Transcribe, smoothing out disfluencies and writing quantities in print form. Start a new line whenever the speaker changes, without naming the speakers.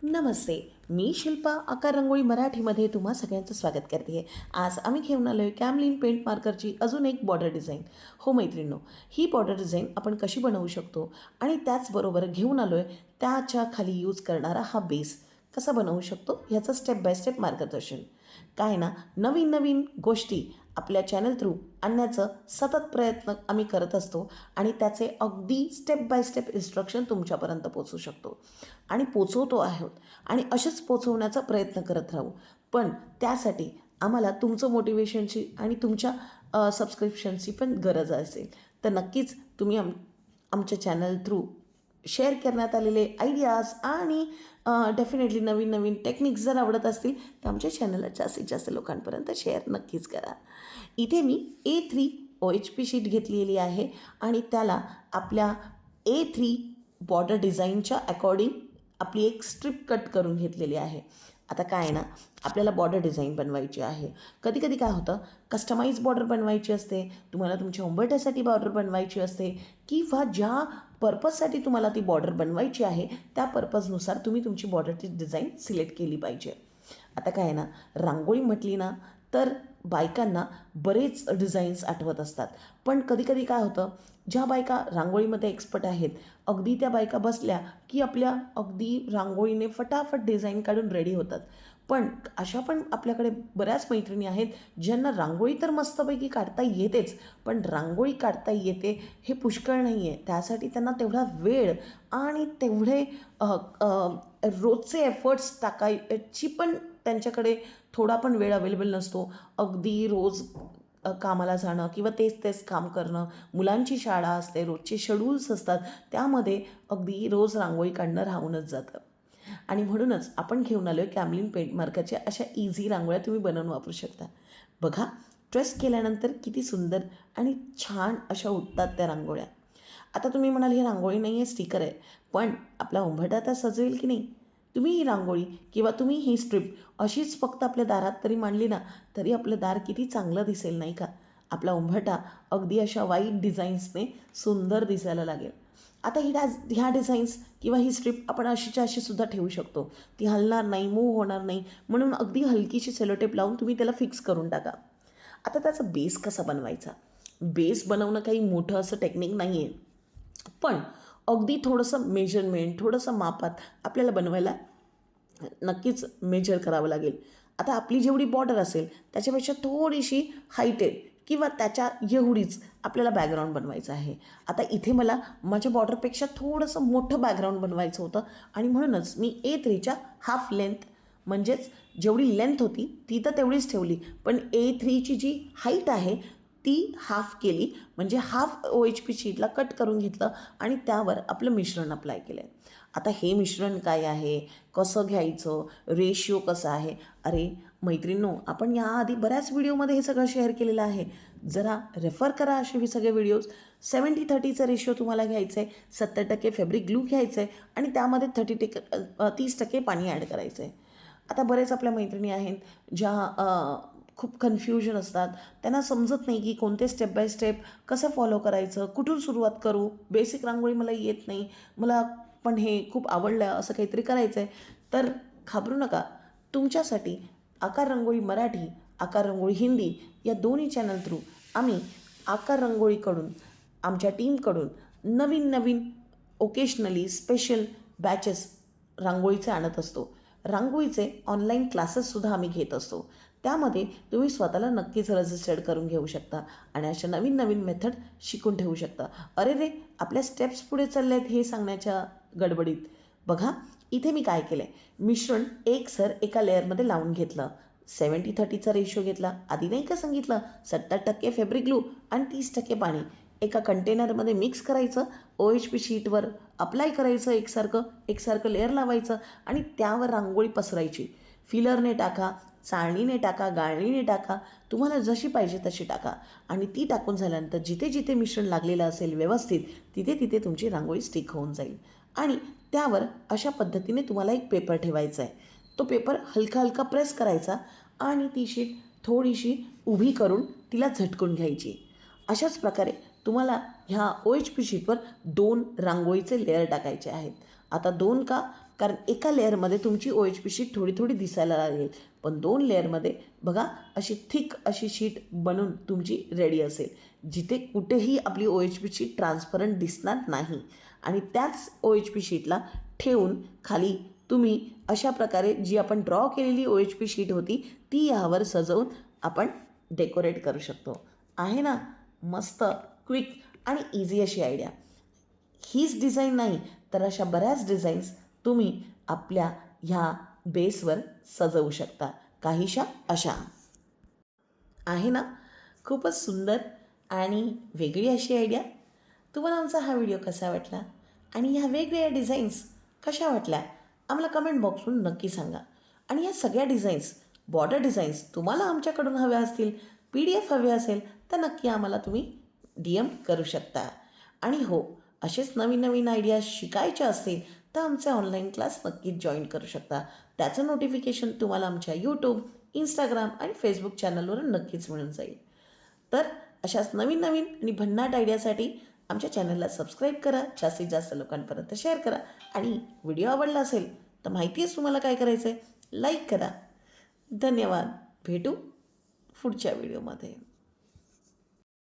नमस्ते. मी शिल्पा आकार रंगोळी मराठीमध्ये तुम्हा सगळ्यांचं स्वागत करते आहे. आज आम्ही घेऊन आलो आहे कॅमलिन पेंट मार्करची अजून एक बॉर्डर डिझाईन. हो मैत्रिणींनो, ही बॉर्डर डिझाईन आपण कशी बनवू शकतो आणि त्याचबरोबर घेऊन आलो आहे त्याच्या खाली यूज करणारा हा बेस कसा बनवू शकतो ह्याचं स्टेप बाय स्टेप मार्गदर्शन. काय ना, नवीन नवीन गोष्टी आपल्या चॅनल थ्रू आणण्याचं सतत प्रयत्न आम्ही करत असतो आणि त्याचे अगदी स्टेप बाय स्टेप इन्स्ट्रक्शन तुमच्यापर्यंत पोचवू शकतो आणि पोचवतो आहोत आणि असेच पोचवण्याचा प्रयत्न करत राहू. पण त्यासाठी आम्हाला तुमचं मोटिवेशनची आणि तुमच्या सबस्क्रिप्शनची पण गरज असेल. तर नक्कीच तुम्ही आमच्या चॅनल थ्रू शेअर करण्यात आलेले आयडियाज आणि डेफिनेटली नवीन नवीन टेक्निक्स जर आवडत असतील तर आमच्या चॅनलला जास्तीत जास्त लोकांपर्यंत शेअर नक्कीच करा. इथे मी A3 OHP शीट घेतलेली आहे आणि त्याला आपल्या A3 बॉर्डर डिझाईनच्या अकॉर्डिंग आपली एक स्ट्रिप कट करून घेतलेली आहे. आता काय आहे ना, आपल्याला बॉर्डर डिझाईन बनवायची आहे. कधी कधी काय होतं, कस्टमाइज बॉर्डर बनवायची असते, तुम्हाला तुमच्या उंबरठ्यासाठी बॉर्डर बनवायची असते किंवा ज्या पर्पजसाठी तुम्हाला ती बॉर्डर बनवायची आहे त्या पर्पजनुसार तुम्ही तुमची बॉर्डरची डिझाईन सिलेक्ट केली पाहिजे. आता काय आहे ना, रांगोळी म्हटली ना तर बायकांना बरेच डिझाईन्स आठवत असतात. पण कधीकधी काय होतं, ज्या बायका रांगोळीमध्ये एक्सपर्ट आहेत अगदी त्या बायका बसल्या की आपल्या अगदी रांगोळीने फटाफट डिझाईन काढून रेडी होतात. पण अशा पण आपल्याकडे बऱ्याच मैत्रिणी आहेत ज्यांना रांगोळी तर मस्तपैकी काढता येतेच, पण रांगोळी काढता येते हे पुष्कळ नाही आहे. त्यासाठी त्यांना तेवढा वेळ आणि तेवढे रोजचे एफर्ट्स टाकायची पण त्यांच्याकडे थोडा पण वेळ अवेलेबल नसतो. अगदी रोज कामाला जाणं किंवा तेच तेच काम करणं, मुलांची शाळा असते, रोजचे शेड्यूल्स असतात, त्यामध्ये अगदी रोज रांगोळी काढणं राहूनच जातं. आणि म्हणूनच आपण घेऊन आलो आहे कॅमलिन पेंट मार्करच्या अशा इझी रांगोळ्या तुम्ही बनवून वापरू शकता. बघा, ट्रेस केल्यानंतर किती सुंदर आणि छान अशा उठतात त्या रांगोळ्या. आता तुम्ही म्हणाल ही रांगोळी नाही आहे, स्टिकर आहे, पण आपला उंबरठा आता सजवेल की नाही? तुम्ही ही रांगोळी किंवा तुम्ही ही स्ट्रिप अशीच फक्त आपल्या दारात तरी मांडली ना तरी आपलं दार किती चांगलं दिसेल नाही का? आपला उंबरठा अगदी अशा वाईट डिझाईन्सने सुंदर दिसायला लागेल. आता ह्या डिझाईन्स किंवा ही स्ट्रिप आपण अशीच्या अशी सुद्धा ठेवू शकतो. ती हलणार नाही, मूव्ह होणार नाही, म्हणून अगदी हलकीशी सेलोटेप लावून तुम्ही त्याला फिक्स करून टाका. आता त्याचा बेस कसा बनवायचा? बेस बनवणं काही मोठं असं टेक्निक नाही आहे, पण अगदी थोडंसं मेजरमेंट, थोडंसं मापात आपल्याला बनवायला नक्कीच मेजर करावं लागेल. आता आपली जेवढी बॉर्डर असेल त्याच्यापेक्षा थोडीशी हायटेड किंवा त्याच्या एवढीच आपल्याला बॅकग्राऊंड बनवायचं आहे. आता इथे मला माझ्या बॉर्डरपेक्षा थोडंसं मोठं बॅकग्राऊंड बनवायचं होतं आणि म्हणूनच मी A3च्या हाफ लेंथ म्हणजेच जेवढी लेंथ होती ती तर तेवढीच ठेवली, पण A3ची जी हाईट आहे ती हाफ केली, म्हणजे हाफ OHP शीटला कट करून घेतलं आणि त्यावर आपलं मिश्रण अप्लाय केलं आहे. आता हे मिश्रण काय आहे, कसं घ्यायचं, रेशिओ कसा आहे? अरे मैत्रिणींनो, आपण याआधी बऱ्याच व्हिडिओमध्ये हे सगळं शेअर केलेलं आहे. जरा रेफर करा असे हे सगळे व्हिडिओज. 70-30चा रेशिओ तुम्हाला घ्यायचं आहे. 70% फॅब्रिक ग्लू घ्यायचं आहे आणि त्यामध्ये 30% पाणी ॲड करायचं आहे. आता बरेच आपल्या मैत्रिणी आहेत ज्या खूप कन्फ्युजन असतात, त्यांना समजत नाही की कोणते स्टेप बाय स्टेप कसं फॉलो करायचं, कुठून सुरुवात करू, बेसिक रांगोळी मला येत नाही, मला पण हे खूप आवडलं, असं काहीतरी करायचं आहे. तर घाबरू नका, तुमच्यासाठी आकार रंगोळी मराठी, आकार रंगोळी हिंदी या दोन्ही चॅनल थ्रू आम्ही आकार रंगोळीकडून, आमच्या टीमकडून नवीन नवीन ओकेशनली स्पेशल बॅचेस रांगोळीचे आणत असतो. रांगोळीचे ऑनलाईन क्लासेससुद्धा आम्ही घेत असतो. त्यामध्ये तुम्ही स्वतःला नक्कीच रजिस्टर्ड करून घेऊ शकता आणि अशा नवीन नवीन मेथड शिकून ठेवू शकता. अरे रे, आपल्या स्टेप्स पुढे चालले आहेत हे सांगण्याच्या गडबडीत बघा इथे मी काय केलं आहे, मिश्रण एकसर एका लेअरमध्ये लावून घेतलं. 70-30चा रेशो घेतला. आधी नाही का सांगितलं, 70% फॅब्रिक ग्लू आणि 30% पाणी एका कंटेनरमध्ये मिक्स करायचं, OHP शीटवर अप्लाय करायचं, एकसारखं लेअर लावायचं आणि त्यावर रांगोळी पसरायची. फिलरने टाका, चाळणीने टाका, गाळणीने टाका, तुम्हाला जशी पाहिजे तशी टाका आणि ती टाकून झाल्यानंतर जिथे जिथे मिश्रण लागलेलं असेल व्यवस्थित तिथे तिथे तुमची रांगोळी स्टिक होऊन जाईल. आणि त्यावर अशा पद्धतीने तुम्हाला एक पेपर ठेवायचा आहे. तो पेपर हलका हलका प्रेस करायचा आणि ती शीट थोडीशी उभी करून तिला झटकून घ्यायची. अशाच प्रकारे तुम्हाला ह्या OHP शीटवर 2 रांगोळीचे लेअर टाकायचे आहेत. आता 2 का, कारण एका लेअरमध्ये तुमची OHP शीट थोडी थोडी दिसायला लागेल, पण 2 लेअरमध्ये बघा अशी थिक अशी शीट बनून तुमची रेडी असेल, जिथे कुठेही आपली OHP शीट ट्रान्सपरंट दिसणार नाही. आणि त्याच OHP शीटला ठेवून खाली तुम्ही अशा प्रकारे जी आपण ड्रॉ केलेली OHP शीट होती ती यावर सजवून आपण डेकोरेट करू शकतो. आहे ना मस्त, क्विक आणि इझी अशी आयडिया. हीच डिझाईन नाही तर अशा बऱ्याच डिझाईन्स तुम्ही आपल्या ह्या बेसवर सजवू शकता. काहीशा अशा आहे ना, खूपच सुंदर आणि वेगळी अशी आयडिया. तुम्हाला आमचा हा व्हिडिओ कसा वाटला आणि ह्या वेगवेगळ्या डिझाईन्स कशा वाटल्या आम्हाला कमेंट बॉक्सवरून नक्की सांगा. आणि ह्या सगळ्या डिझाईन्स, बॉर्डर डिझाईन्स तुम्हाला आमच्याकडून हव्या असतील, PDF हवे असेल तर नक्की आम्हाला तुम्ही DM करू शकता. आणि हो, असेच नवीन नवीन आयडिया शिकायच्या असतील तर आमचे ऑनलाईन क्लास नक्कीच जॉईन करू शकता. त्याचं नोटिफिकेशन तुम्हाला आमच्या YouTube, Instagram आणि Facebook चॅनलवरून नक्कीच मिळून जाईल. तर अशाच नवीन नवीन आणि भन्नाट आयडियासाठी आमच्या चॅनलला सबस्क्राईब करा, जास्तीत जास्त लोकांपर्यंत शेअर करा. आणि व्हिडिओ आवडला असेल तर माहिती आहे तुम्हाला काय करायचं आहे, लाईक करा. धन्यवाद. भेटू पुढच्या व्हिडिओमध्ये.